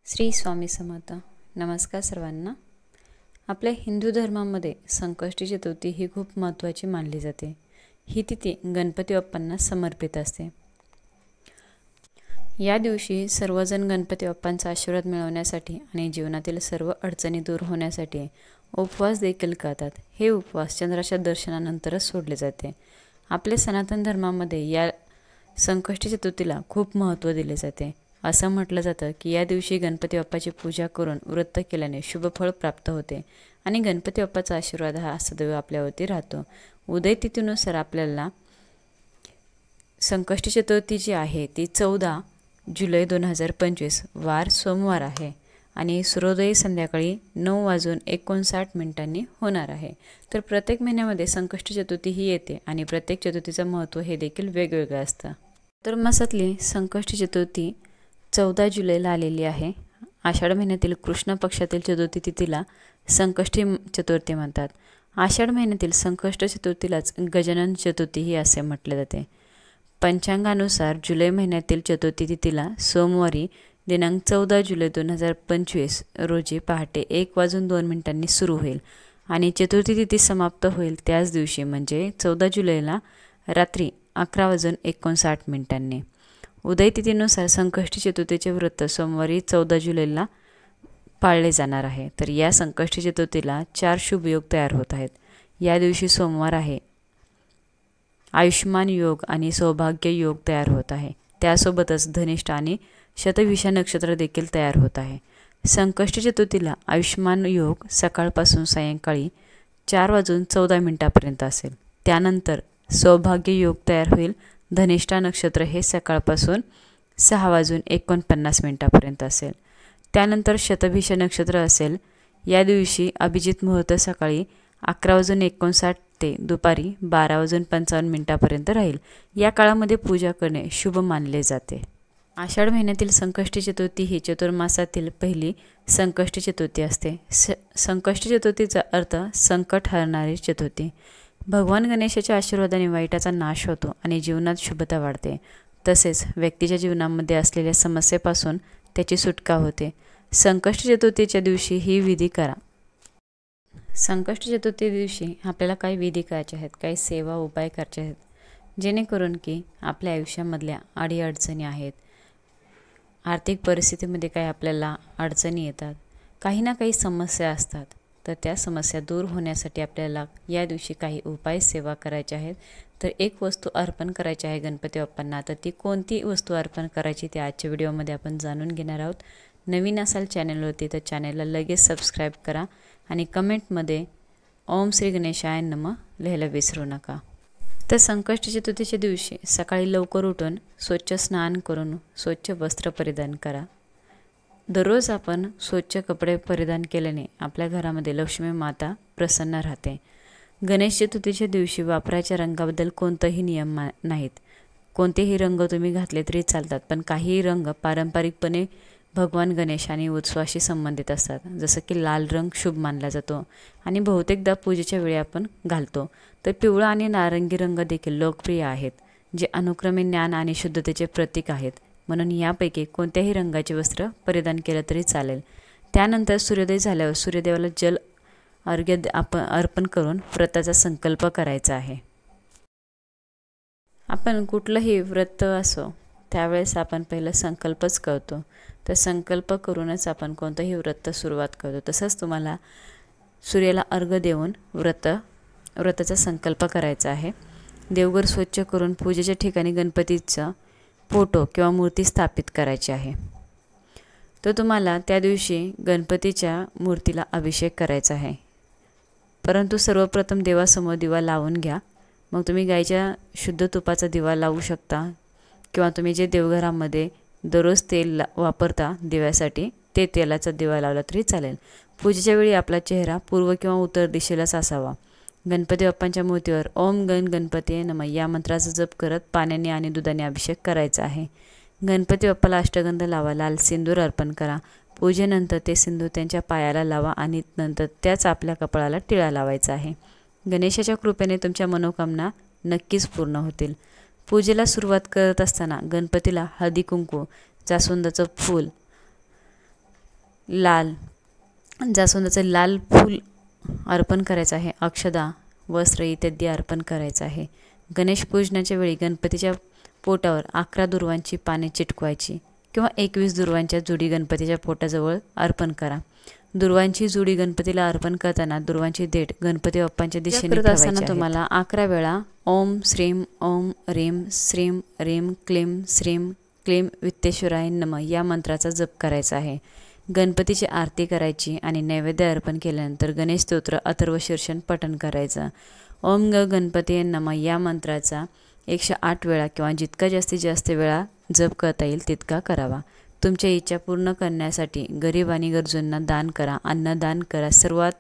श्री स्वामी समर्थ. नमस्कार सर्वांना. आपल्या हिंदू धर्मामध्ये संकष्टी चतुर्थी ही खूप महत्त्वाची मानली जाते. ही तिथी गणपती बाप्पांना समर्पित असते. या दिवशी सर्वजण गणपती बाप्पांचा आशीर्वाद मिळवण्यासाठी आणि जीवनातील सर्व अडचणी दूर होण्यासाठी उपवास देखील करतात. हे उपवास चंद्राच्या दर्शनानंतरच सोडले जाते. आपल्या सनातन धर्मामध्ये या संकष्टी चतुर्थीला खूप महत्त्व दिले जाते. असं म्हटलं जातं की या दिवशी गणपती बाप्पाची पूजा करून व्रत केल्याने शुभफळ प्राप्त होते आणि गणपती बाप्पाचा आशीर्वाद हा सदैव आपल्यावरती राहतो. उदय तिथीनुसार आपल्याला संकष्टी चतुर्थी जी आहे ती 14 जुलै 2025 वार सोमवार आहे आणि सूर्योदय संध्याकाळी 9:59 होणार आहे. तर प्रत्येक महिन्यामध्ये संकष्टी चतुर्थी ही येते आणि प्रत्येक चतुर्थीचं महत्त्व हे देखील वेगवेगळं असतं. तर मासातली संकष्टी चतुर्थी 14 जुलैला आलेली आहे. आषाढ महिन्यातील कृष्ण पक्षातील चतुर्थी तिथीला संकष्टी चतुर्थी म्हणतात. आषाढ महिन्यातील संकष्ट चतुर्थीलाच गजानन चतुर्थी ही असे म्हटले जाते. पंचांगानुसार जुलै महिन्यातील चतुर्थी तिथीला सोमवारी दिनांक 14 जुलै 2025 रोजी पहाटे 1:02 सुरू होईल आणि चतुर्थी तिथी समाप्त होईल त्याच दिवशी म्हणजे 14 जुलैला रात्री 11:59. उदय तिथीनुसार संकष्टी चतुर्थीचे व्रत सोमवारी 14 जुलैला पाळले जाणार आहे. तर या संकष्टी चतुर्थीला 4 शुभयोग तयार होत आहेत. या दिवशी सोमवार आहे. आयुष्मान योग आणि सौभाग्य योग तयार होत आहे. त्यासोबतच धनिष्ठ आणि शतभिषा नक्षत्र देखील तयार होत आहे. संकष्टी चतुर्थीला आयुष्मान योग सकाळपासून सायंकाळी 4:14 असेल. त्यानंतर सौभाग्य योग तयार होईल. धनिष्ठा नक्षत्र हे सकाळपासून 6:49 असेल. त्यानंतर शतभिषा नक्षत्र असेल. या दिवशी अभिजित मुहूर्त सकाळी 11:59 ते दुपारी 12:55 राहील. या काळामध्ये पूजा करणे शुभ मानले जाते. आषाढ महिन्यातील संकष्टी चतुर्थी ही चतुर्मासातील पहिली संकष्टी चतुर्थी असते. संकष्टी चतुर्थीचा अर्थ संकट हरणारी चतुर्थी. भगवान गणेशाच्या आशीर्वादाने वाईटाचा नाश होतो आणि जीवनात शुभता वाढते. तसेच व्यक्तीच्या जीवनामध्ये असलेल्या समस्येपासून त्याची सुटका होते. संकष्टी चतुर्थीच्या दिवशी ही विधी करा. संकष्टी चतुर्थी दिवशी आपल्याला काही विधी करायचे आहेत, काही सेवा उपाय करायचे आहेत, जेणेकरून की आपल्या आयुष्यामधल्या अडीअडचणी आहेत, आर्थिक परिस्थितीमध्ये काही आपल्याला अडचणी येतात, काही ना काही समस्या असतात, तर त्या समस्या दूर होण्यासाठी आपल्याला या दिवशी काही उपाय सेवा करायच्या आहेत. तर एक वस्तू अर्पण करायची आहे गणपती बाप्पांना. तर ती कोणती वस्तू अर्पण करायची ते आजच्या व्हिडिओमध्ये आपण जाणून घेणार आहोत. नवीन असाल चॅनलवरती तर चॅनलला लगेच सबस्क्राईब करा आणि कमेंटमध्ये ओम श्री गणेशाय नमः लिहायला विसरू नका. तर संकष्टी चतुर्थीच्या दिवशी सकाळी लवकर उठून स्वच्छ स्नान करून स्वच्छ वस्त्र परिधान करा. दररोज आपण स्वच्छ कपडे परिधान केल्याने आपल्या घरामध्ये लक्ष्मी माता प्रसन्न राहते. गणेश चतुर्थीच्या दिवशी वापरायच्या रंगाबद्दल कोणताही नियम नाहीत. कोणतेही रंग तुम्ही घातले तरी चालतात, पण काही रंग पारंपरिकपणे भगवान गणेश आणि उत्सवाशी संबंधित असतात. जसं की लाल रंग शुभ मानला जातो आणि बहुतेकदा पूजेच्या वेळी आपण घालतो. तर पिवळा आणि नारंगी रंग देखील लोकप्रिय आहेत, जे अनुक्रमे ज्ञान आणि शुद्धतेचे प्रतीक आहेत. म्हणून यापैकी कोणत्याही रंगाचे वस्त्र परिधान केलं तरी चालेल. त्यानंतर सूर्योदय झाल्यावर सूर्यदेवाला जल अर्घ्य अर्पण करून व्रताचा संकल्प करायचा आहे. आपण कुठलंही व्रत असो त्यावेळेस आपण पहिलं संकल्पच करतो. तर संकल्प करूनच आपण कोणतंही व्रत सुरुवात करतो. तसंच तुम्हाला सूर्याला अर्घ्य देऊन व्रताचा संकल्प करायचा आहे. देवघर स्वच्छ करून पूजेच्या ठिकाणी गणपतीचा फोटो किंवा मूर्ती स्थापित करायची आहे. तर तुम्हाला त्या दिवशी गणपतीच्या मूर्तीला अभिषेक करायचा आहे. परंतु सर्वप्रथम देवासमोर दिवा लावून घ्या. मग तुम्ही गाईच्या शुद्ध तुपाचा दिवा लावू शकता किंवा तुम्ही जे देवघरामध्ये दररोज तेल वापरता दिव्यासाठी ते तेलाचा दिवा लावला तरी चालेल. पूजेच्या वेळी आपला चेहरा पूर्व किंवा उत्तर दिशेलाच असावा. गणपती बाप्पांच्या मूर्तीवर ओम गण गणपती नमः या मंत्राचा जप करत पाण्याने आणि दुधाने अभिषेक करायचा आहे. गणपती बाप्पाला अष्टगंध लावा. लाल सिंदूर अर्पण करा. पूजेनंतर ते सिंदूर त्यांच्या पायाला लावा आणि नंतर त्याच आपल्या कपाळाला टिळा लावायचा आहे. गणेशाच्या कृपेने तुमच्या मनोकामना नक्कीच पूर्ण होतील. पूजेला सुरुवात करत असताना गणपतीला हळदी कुंकू, जास्वंदाचं फूल लाल जास्वंदाचं लाल फूल अर्पण करायचं आहे, अक्षदा वस्त्र इत्यादी अर्पण करायचं आहे। गणेश पूजनाच्या वेळी गणपतीच्या पोटावर 11 दुर्वांची पाने चिटकवायची किंवा 21 दुर्वांच्या जुडी गणपतीच्या पोटाजवळ अर्पण करा। दुर्वांची जुडी गणपतीला अर्पण करताना दुर्वांची देठ गणपती बाप्पांच्या दिशेने ठेवायची आहे। तुम्हाला 11 वेळा ओम श्रीम ओम ह्रीम श्रीम ह्रीम क्लीम श्रीम क्लीम वित्तेश्वराय नमः या मंत्राचा जप करायचा आहे। गणपतीची आरती करायची आणि नैवेद्य अर्पण केल्यानंतर गणेश स्तोत्र अथर्वशीर्षण पठण करायचं। ओम ग गणपती नमः या मंत्राचा 108 वेळा किंवा जितका जास्तीत जास्त वेळा जप करता येईल तितका करावा। तुमच्या इच्छा पूर्ण करण्यासाठी गरीब आणि गरजूंना दान करा, अन्नदान करा। सर्वात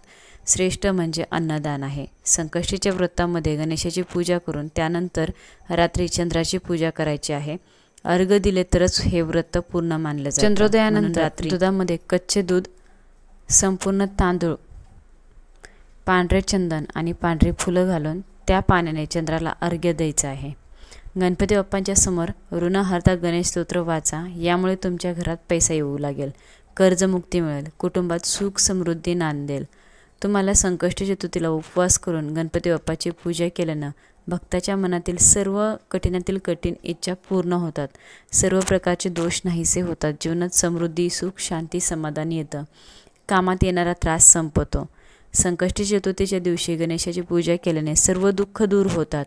श्रेष्ठ म्हणजे अन्नदान आहे। संकष्टीच्या व्रतामध्ये गणेशाची पूजा करून त्यानंतर रात्री चंद्राची पूजा करायची आहे। अर्घ्य दिले तरच हे व्रत पूर्ण मानले जाते। चंद्रोदयानंतर रात्री दुधामध्ये कच्चे दूध, संपूर्ण तांदूळ, पांढरे चंदन आणि पांढरी फुलं घालून त्या पाण्याने चंद्राला अर्घ्य द्यायचं आहे। गणपती बाप्पांच्या समोर ऋण हरता गणेश स्तोत्र वाचा, यामुळे तुमच्या घरात पैसा येऊ लागेल, कर्जमुक्ती मिळेल, कुटुंबात सुख समृद्धी नांदेल। तुम्हाला संकष्टी चतुर्थीला उपवास करून गणपती बाप्पाची पूजा केल्यानं भक्ताच्या मनातील सर्व कठीणातील कठीण इच्छा पूर्ण होतात, सर्व प्रकारचे दोष नाहीसे होतात, जीवनात समृद्धी सुख शांती समाधान येतं, कामात येणारा त्रास संपतो। संकष्टी चतुर्थीच्या दिवशी गणेशाची पूजा केल्याने सर्व दुःख दूर होतात।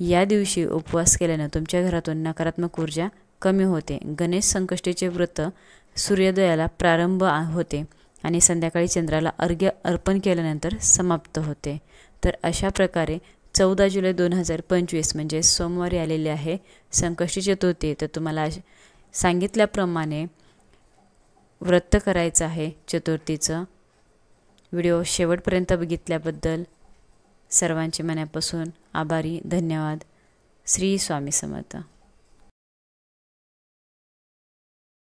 या दिवशी उपवास केल्याने तुमच्या घरातून नकारात्मक ऊर्जा कमी होते। गणेश संकष्टीचे व्रत सूर्योदयाला प्रारंभ होते आणि संध्याकाळी चंद्राला अर्घ्य अर्पण केल्यानंतर समाप्त होते। तर अशा प्रकारे 14 जुलै 2025 म्हणजे सोमवारी आलेले आहे संकष्टी चतुर्थी। तर तुम्हाला सांगितल्याप्रमाणे व्रत करायचं आहे चतुर्थीचं। व्हिडिओ शेवटपर्यंत बघितल्याबद्दल सर्वांचे मनापासून आभारी, धन्यवाद। श्री स्वामी समर्थ।